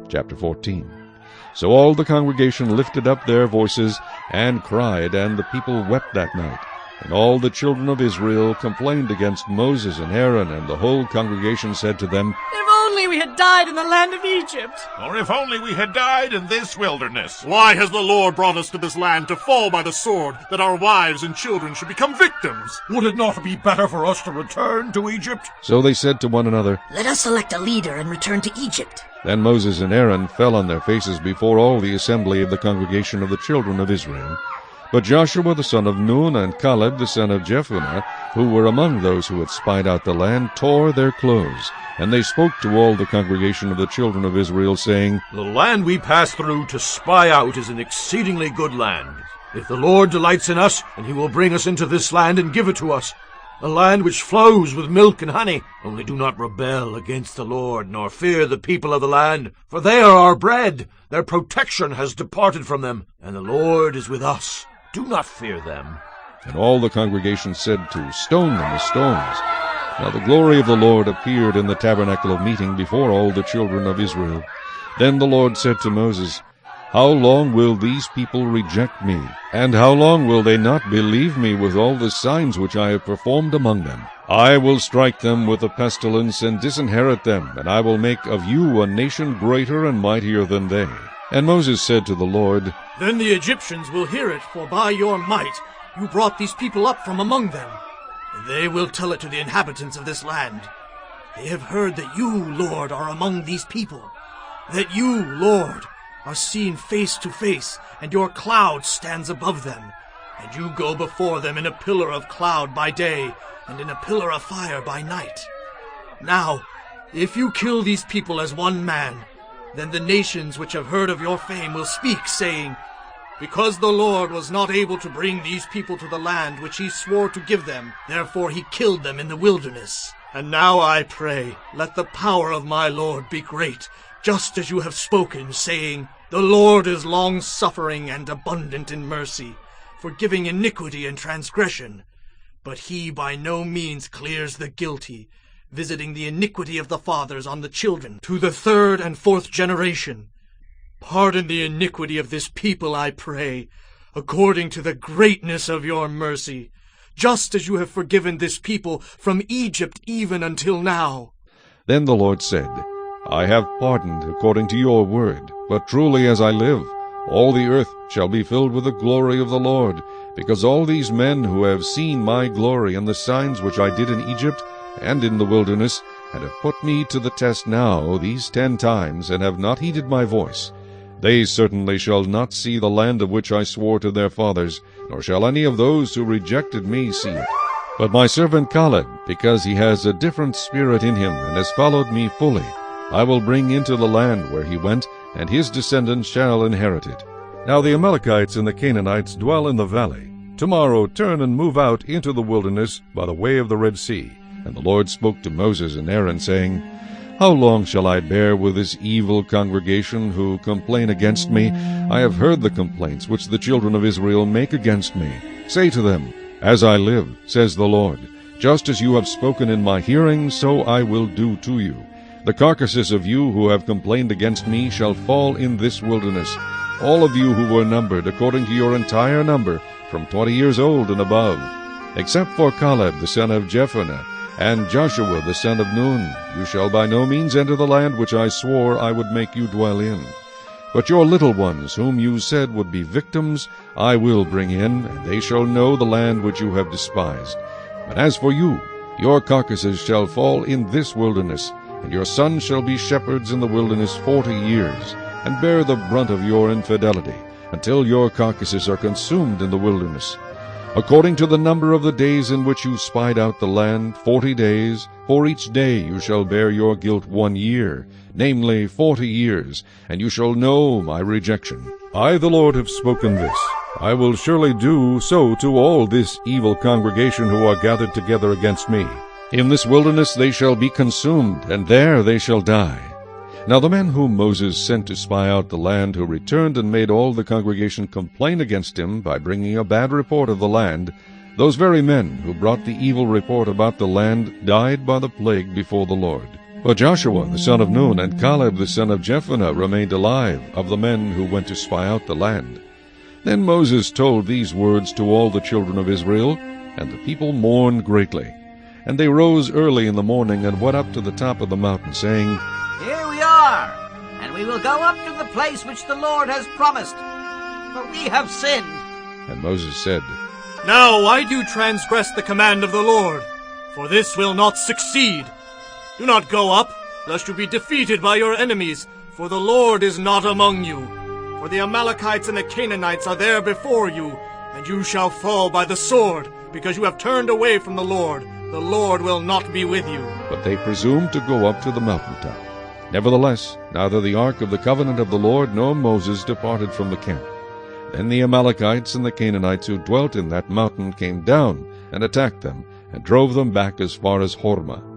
Chapter 14. So all the congregation lifted up their voices and cried, and the people wept that night. And all the children of Israel complained against Moses and Aaron, and the whole congregation said to them, If only we had died in the land of Egypt! Or if only we had died in this wilderness! Why has the Lord brought us to this land to fall by the sword, that our wives and children should become victims? Would it not be better for us to return to Egypt? So they said to one another, Let us select a leader and return to Egypt. Then Moses and Aaron fell on their faces before all the assembly of the congregation of the children of Israel. But Joshua the son of Nun and Caleb the son of Jephunneh, who were among those who had spied out the land, tore their clothes. And they spoke to all the congregation of the children of Israel, saying, The land we pass through to spy out is an exceedingly good land. If the Lord delights in us, then he will bring us into this land and give it to us, a land which flows with milk and honey. Only do not rebel against the Lord, nor fear the people of the land, for they are our bread. Their protection has departed from them, and the Lord is with us. Do not fear them. And all the congregation said to stone them with stones. Now the glory of the Lord appeared in the tabernacle of meeting before all the children of Israel. Then the Lord said to Moses, How long will these people reject me? And how long will they not believe me with all the signs which I have performed among them? I will strike them with a pestilence and disinherit them, and I will make of you a nation greater and mightier than they. And Moses said to the Lord, Then the Egyptians will hear it, for by your might you brought these people up from among them. And they will tell it to the inhabitants of this land. They have heard that you, Lord, are among these people, that you, Lord, are seen face to face, and your cloud stands above them, and you go before them in a pillar of cloud by day, and in a pillar of fire by night. Now, if you kill these people as one man, then the nations which have heard of your fame will speak, saying, Because the Lord was not able to bring these people to the land which he swore to give them, therefore he killed them in the wilderness. And now I pray, let the power of my Lord be great, just as you have spoken, saying, The Lord is long-suffering and abundant in mercy, forgiving iniquity and transgression. But he by no means clears the guilty, visiting the iniquity of the fathers on the children to the third and fourth generation. Pardon the iniquity of this people, I pray, according to the greatness of your mercy, just as you have forgiven this people from Egypt even until now. Then the Lord said, I have pardoned according to your word, but truly as I live, all the earth shall be filled with the glory of the Lord, because all these men who have seen my glory and the signs which I did in Egypt and in the wilderness, and have put me to the test now these 10 times, and have not heeded my voice, they certainly shall not see the land of which I swore to their fathers, nor shall any of those who rejected me see it. But my servant Caleb, because he has a different spirit in him, and has followed me fully, I will bring into the land where he went, and his descendants shall inherit it. Now the Amalekites and the Canaanites dwell in the valley. Tomorrow turn and move out into the wilderness by the way of the Red Sea. And the Lord spoke to Moses and Aaron, saying, How long shall I bear with this evil congregation who complain against me? I have heard the complaints which the children of Israel make against me. Say to them, As I live, says the Lord, just as you have spoken in my hearing, so I will do to you. The carcasses of you who have complained against me shall fall in this wilderness, all of you who were numbered according to your entire number, from 20 years old and above, except for Caleb the son of Jephunneh, and Joshua the son of Nun. You shall by no means enter the land which I swore I would make you dwell in. But your little ones, whom you said would be victims, I will bring in, and they shall know the land which you have despised. But as for you, your carcasses shall fall in this wilderness, and your sons shall be shepherds in the wilderness 40 years, and bear the brunt of your infidelity, until your carcasses are consumed in the wilderness. According to the number of the days in which you spied out the land, 40 days, for each day you shall bear your guilt 1 year, namely 40 years, and you shall know my rejection. I the Lord have spoken this. I will surely do so to all this evil congregation who are gathered together against me. In this wilderness they shall be consumed, and there they shall die. Now the men whom Moses sent to spy out the land, who returned and made all the congregation complain against him by bringing a bad report of the land, those very men who brought the evil report about the land died by the plague before the Lord. But Joshua the son of Nun and Caleb the son of Jephunneh remained alive, of the men who went to spy out the land. Then Moses told these words to all the children of Israel, and the people mourned greatly. And they rose early in the morning and went up to the top of the mountain, saying, Here we are, and we will go up to the place which the Lord has promised, for we have sinned. And Moses said, Now why do you transgress the command of the Lord? For this will not succeed. Do not go up, lest you be defeated by your enemies, for the Lord is not among you. For the Amalekites and the Canaanites are there before you, and you shall fall by the sword, because you have turned away from the Lord. The Lord will not be with you. But they presumed to go up to the mountaintop. Nevertheless, neither the ark of the covenant of the Lord nor Moses departed from the camp. Then the Amalekites and the Canaanites who dwelt in that mountain came down and attacked them, and drove them back as far as Hormah.